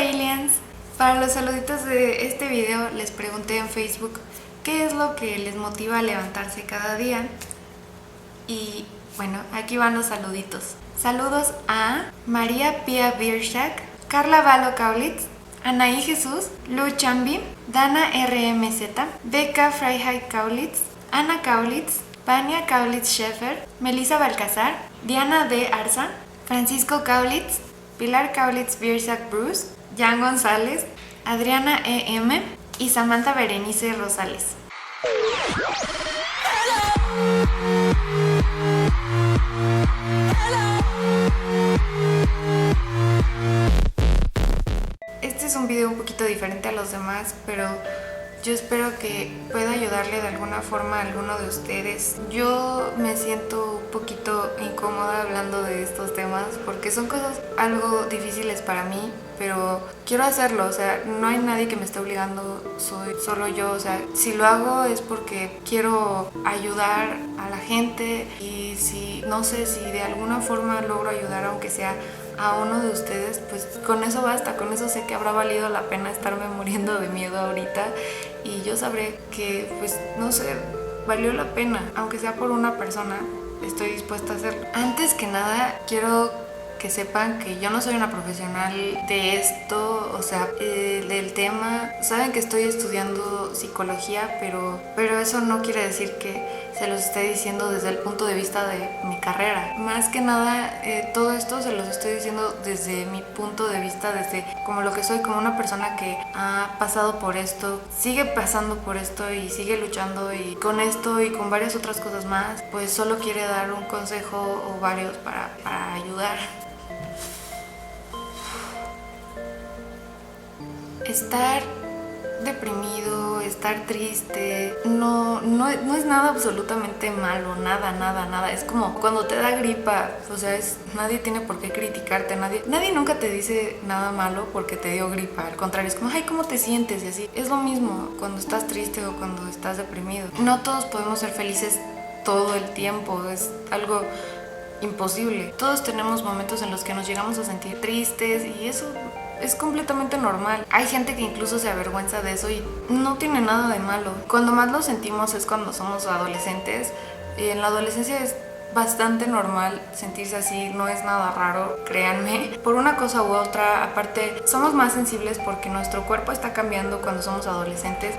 aliens, para los saluditos de este video les pregunté en Facebook qué es lo que les motiva a levantarse cada día. Y bueno, aquí van los saluditos. Saludos a María Pía Birshak, Carla Valo Kaulitz, Anaí Jesús, Lu Chambi, Dana RMZ, Becca Freiheit Kaulitz, Ana Kaulitz, Vania Kaulitz Scheffer, Melissa Balcazar, Diana D. Arza, Francisco Kaulitz, Pilar Kaulitz Birshak Bruce, Jan González, Adriana E.M. y Samantha Berenice Rosales. Este es un video un poquito diferente a los demás, pero yo espero que pueda ayudarle de alguna forma a alguno de ustedes. Yo me siento un poquito incómoda hablando de estos temas porque son cosas algo difíciles para mí, pero quiero hacerlo, o sea, no hay nadie que me esté obligando, soy solo yo, o sea, si lo hago es porque quiero ayudar a la gente y si, no sé, si de alguna forma logro ayudar aunque sea a uno de ustedes, pues con eso basta, con eso sé que habrá valido la pena estarme muriendo de miedo ahorita y yo sabré que, pues, no sé, valió la pena, aunque sea por una persona, estoy dispuesta a hacerlo. Antes que nada, quiero que sepan que yo no soy una profesional de esto, o sea, del tema. Saben que estoy estudiando psicología, pero eso no quiere decir que se los esté diciendo desde el punto de vista de mi carrera. Más que nada, todo esto se los estoy diciendo desde mi punto de vista, desde como lo que soy, como una persona que ha pasado por esto, sigue pasando por esto y sigue luchando, y con esto y con varias otras cosas más, pues solo quiere dar un consejo o varios para ayudar. Estar deprimido, estar triste, no es nada absolutamente malo, nada. Es como cuando te da gripa, o sea, nadie tiene por qué criticarte, nadie nunca te dice nada malo porque te dio gripa. Al contrario, es como, ay, ¿cómo te sientes? Y así. Es lo mismo cuando estás triste o cuando estás deprimido. No todos podemos ser felices todo el tiempo, es algo imposible. Todos tenemos momentos en los que nos llegamos a sentir tristes y eso es completamente normal. Hay gente que incluso se avergüenza de eso y no tiene nada de malo. Cuando más lo sentimos es cuando somos adolescentes. En la adolescencia es bastante normal sentirse así, no es nada raro, créanme. Por una cosa u otra, aparte, somos más sensibles porque nuestro cuerpo está cambiando cuando somos adolescentes.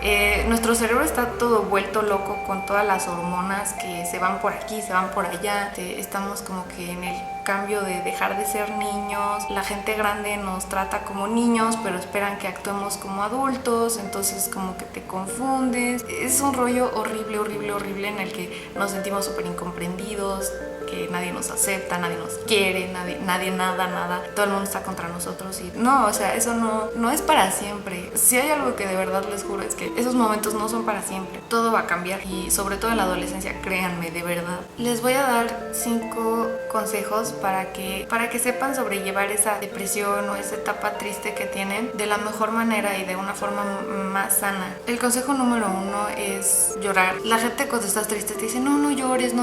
Nuestro cerebro está todo vuelto loco con todas las hormonas que se van por aquí, se van por allá. Estamos como que en el cambio de dejar de ser niños. La gente grande nos trata como niños, pero esperan que actuemos como adultos, entonces como que te confundes. Es un rollo horrible en el que nos sentimos súper incomprendidos, que nadie nos acepta, nadie nos quiere, nadie nada, todo el mundo está contra nosotros y no, o sea, eso no es para siempre. Si hay algo que de verdad les juro es que esos momentos no son para siempre, todo va a cambiar y sobre todo en la adolescencia, créanme, de verdad. Les voy a dar 5 consejos para que sepan sobrellevar esa depresión o esa etapa triste que tienen de la mejor manera y de una forma más sana. El consejo número 1 es llorar. La gente cuando estás triste te dice, no llores.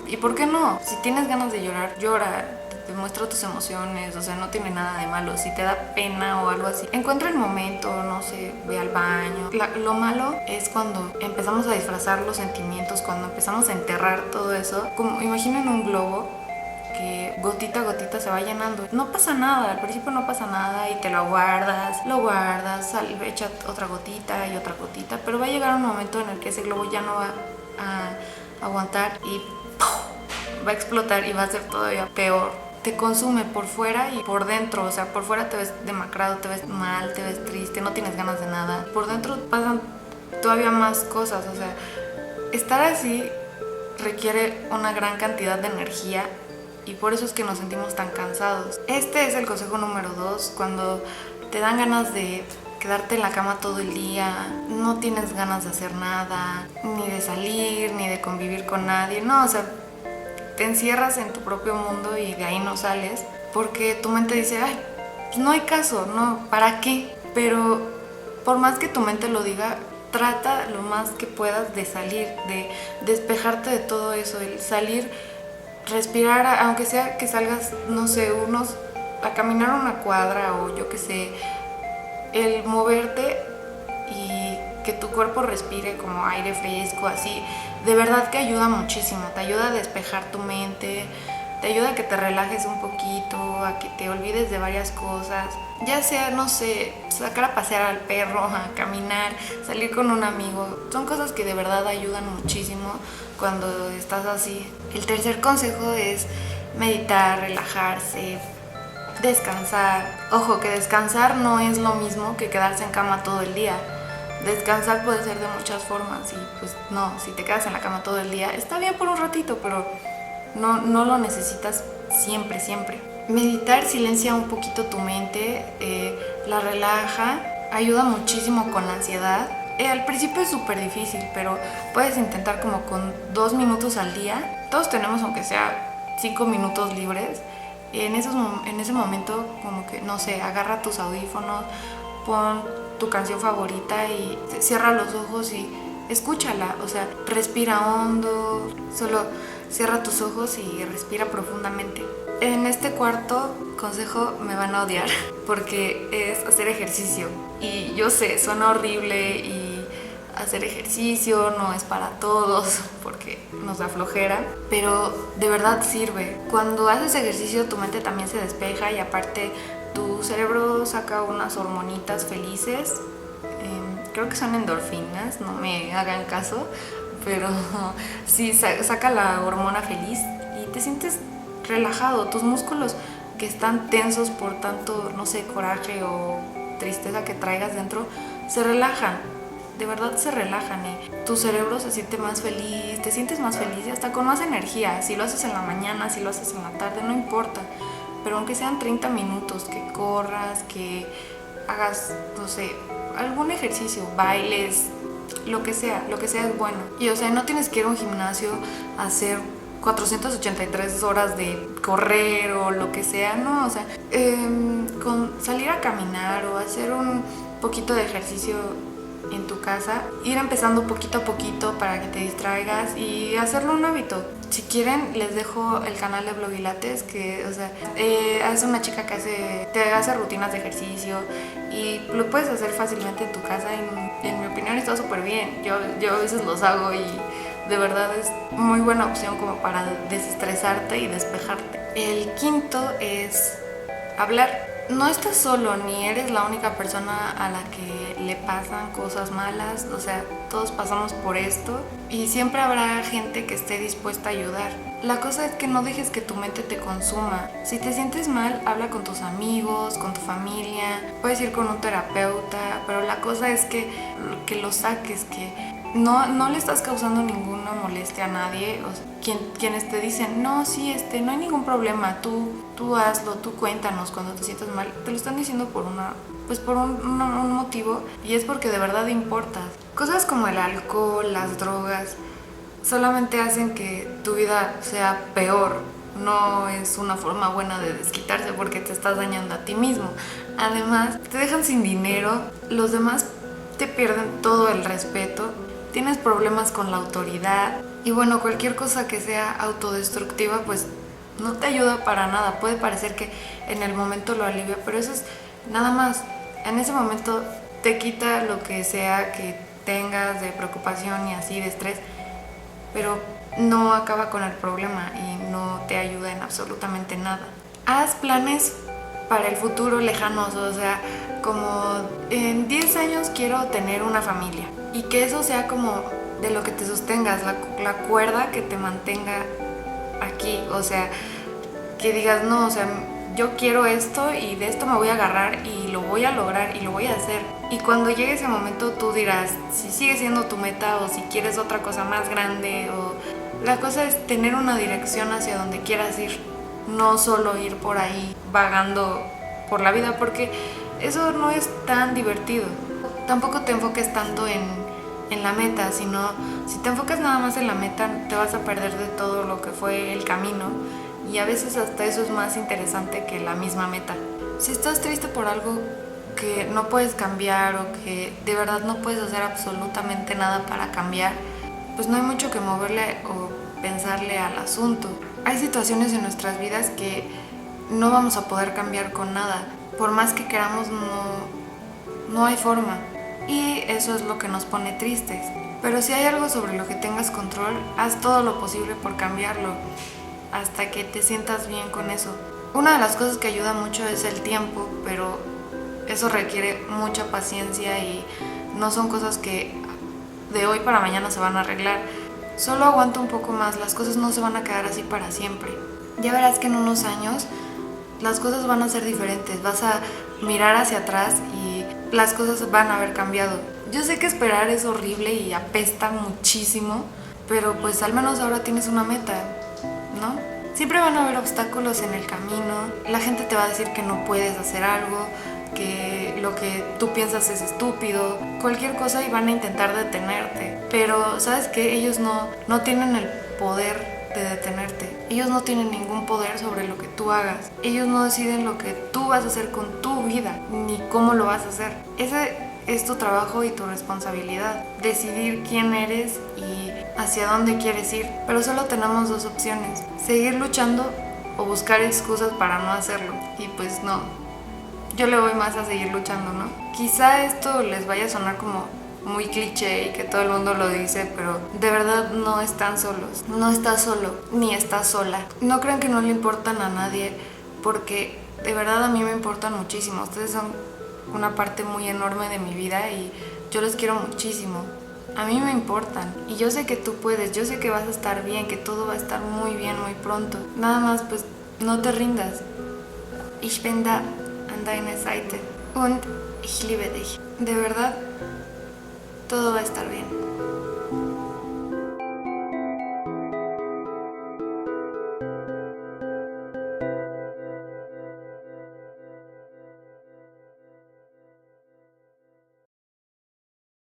¿Y por qué no? Si tienes ganas de llorar, llora, demuestra tus emociones, o sea, no tiene nada de malo. Si te da pena o algo así, encuentra el momento, no sé, ve al baño. Lo malo es cuando empezamos a disfrazar los sentimientos, cuando empezamos a enterrar todo eso. Como imaginen un globo que gotita a gotita se va llenando. No pasa nada, al principio no pasa nada y te lo guardas, echa otra gotita y otra gotita, pero va a llegar un momento en el que ese globo ya no va a aguantar y va a explotar y va a ser todavía peor. Te consume por fuera y por dentro, o sea, por fuera te ves demacrado, te ves mal, te ves triste, no tienes ganas de nada. Por dentro pasan todavía más cosas, o sea, estar así requiere una gran cantidad de energía y por eso es que nos sentimos tan cansados. Este es el consejo número 2, cuando te dan ganas de quedarte en la cama todo el día, no tienes ganas de hacer nada, ni de salir, ni de convivir con nadie, no, o sea, te encierras en tu propio mundo y de ahí no sales porque tu mente dice, ay, pues no hay caso, no, ¿para qué? Pero por más que tu mente lo diga, trata lo más que puedas de salir, de despejarte de todo eso, el salir, respirar, aunque sea que salgas, no sé, a caminar una cuadra o yo qué sé, el moverte y que tu cuerpo respire como aire fresco, así, de verdad que ayuda muchísimo, te ayuda a despejar tu mente, te ayuda a que te relajes un poquito, a que te olvides de varias cosas, ya sea, no sé, sacar a pasear al perro, a caminar, salir con un amigo, son cosas que de verdad ayudan muchísimo cuando estás así. El tercer consejo es meditar, relajarse, descansar. Ojo, que descansar no es lo mismo que quedarse en cama todo el día. Descansar puede ser de muchas formas y pues no, si te quedas en la cama todo el día, está bien por un ratito, pero no lo necesitas siempre, siempre. Meditar silencia un poquito tu mente, la relaja, ayuda muchísimo con la ansiedad. Al principio es súper difícil, pero puedes intentar como con 2 minutos al día. Todos tenemos aunque sea 5 minutos libres. En ese momento como que, no sé, agarra tus audífonos, pon tu canción favorita y cierra los ojos y escúchala, o sea, respira hondo, solo cierra tus ojos y respira profundamente. En este cuarto consejo me van a odiar porque es hacer ejercicio y yo sé, suena horrible y hacer ejercicio no es para todos porque nos da flojera, pero de verdad sirve. Cuando haces ejercicio tu mente también se despeja y aparte tu cerebro saca unas hormonitas felices, creo que son endorfinas, no me hagan caso, pero sí saca la hormona feliz y te sientes relajado. Tus músculos que están tensos por tanto, no sé, coraje o tristeza que traigas dentro, se relajan, de verdad se relajan y tu cerebro se siente más feliz, te sientes más feliz y hasta con más energía. Si lo haces en la mañana, si lo haces en la tarde, no importa, pero aunque sean 30 minutos, que corras, que hagas, no sé, algún ejercicio, bailes, lo que sea es bueno. Y o sea, no tienes que ir a un gimnasio a hacer 483 horas de correr o lo que sea, no, o sea, con salir a caminar o hacer un poquito de ejercicio en tu casa, ir empezando poquito a poquito para que te distraigas y hacerlo un hábito. Si quieren, les dejo el canal de Blogilates, que, o sea, es una chica que te hace rutinas de ejercicio y lo puedes hacer fácilmente en tu casa. En mi opinión está súper bien. Yo a veces los hago y de verdad es muy buena opción como para desestresarte y despejarte. El quinto es hablar. No estás solo ni eres la única persona a la que le pasan cosas malas, o sea, todos pasamos por esto y siempre habrá gente que esté dispuesta a ayudar. La cosa es que no dejes que tu mente te consuma. Si te sientes mal, habla con tus amigos, con tu familia, puedes ir con un terapeuta, pero la cosa es que lo saques, que no le estás causando ninguna molestia a nadie. O sea, quienes te dicen, no, sí, no hay ningún problema, tú hazlo, tú cuéntanos cuando te sientas mal, te lo están diciendo por un motivo y es porque de verdad importas. Cosas como el alcohol, las drogas, solamente hacen que tu vida sea peor. No es una forma buena de desquitarse porque te estás dañando a ti mismo. Además, te dejan sin dinero, los demás te pierden todo el respeto, tienes problemas con la autoridad y bueno, cualquier cosa que sea autodestructiva pues no te ayuda para nada. Puede parecer que en el momento lo alivia, pero eso es nada más. En ese momento te quita lo que sea que tengas de preocupación y así de estrés, pero no acaba con el problema y no te ayuda en absolutamente nada. Haz planes para el futuro lejanos, o sea, como en 10 años quiero tener una familia y que eso sea como de lo que te sostengas, la cuerda que te mantenga aquí, o sea, que digas, no, o sea, yo quiero esto y de esto me voy a agarrar y lo voy a lograr y lo voy a hacer. Y cuando llegue ese momento tú dirás si sigue siendo tu meta o si quieres otra cosa más grande. O la cosa es tener una dirección hacia donde quieras ir, no solo ir por ahí vagando por la vida, porque eso no es tan divertido. Tampoco te enfoques tanto en la meta, sino si te enfocas nada más en la meta te vas a perder de todo lo que fue el camino y a veces hasta eso es más interesante que la misma meta. Si estás triste por algo que no puedes cambiar o que de verdad no puedes hacer absolutamente nada para cambiar, pues no hay mucho que moverle o pensarle al asunto. Hay situaciones en nuestras vidas que no vamos a poder cambiar con nada. Por más que queramos, no hay forma. Y eso es lo que nos pone tristes. Pero si hay algo sobre lo que tengas control, haz todo lo posible por cambiarlo, hasta que te sientas bien con eso. Una de las cosas que ayuda mucho es el tiempo, pero eso requiere mucha paciencia y no son cosas que de hoy para mañana se van a arreglar. Solo aguanta un poco más, las cosas no se van a quedar así para siempre. Ya verás que en unos años las cosas van a ser diferentes, vas a mirar hacia atrás y las cosas van a haber cambiado. Yo sé que esperar es horrible y apesta muchísimo, pero pues al menos ahora tienes una meta, ¿no? Siempre van a haber obstáculos en el camino, la gente te va a decir que no puedes hacer algo, que lo que tú piensas es estúpido, cualquier cosa y van a intentar detenerte. Pero ¿sabes qué? Ellos no tienen el poder de detenerte. Ellos no tienen ningún poder sobre lo que tú hagas. Ellos no deciden lo que tú vas a hacer con tu vida, ni cómo lo vas a hacer. Ese es tu trabajo y tu responsabilidad. Decidir quién eres y hacia dónde quieres ir. Pero solo tenemos dos opciones: seguir luchando o buscar excusas para no hacerlo. Y pues no. Yo le voy más a seguir luchando, ¿no? Quizá esto les vaya a sonar como muy cliché y que todo el mundo lo dice, pero de verdad no están solos. No estás solo, ni estás sola. No crean que no le importan a nadie, porque de verdad a mí me importan muchísimo. Ustedes son una parte muy enorme de mi vida y yo los quiero muchísimo. A mí me importan y yo sé que tú puedes, yo sé que vas a estar bien, que todo va a estar muy bien muy pronto. Nada más pues no te rindas. Ich bin da an deiner Seite und ich liebe dich. De verdad, todo va a estar bien.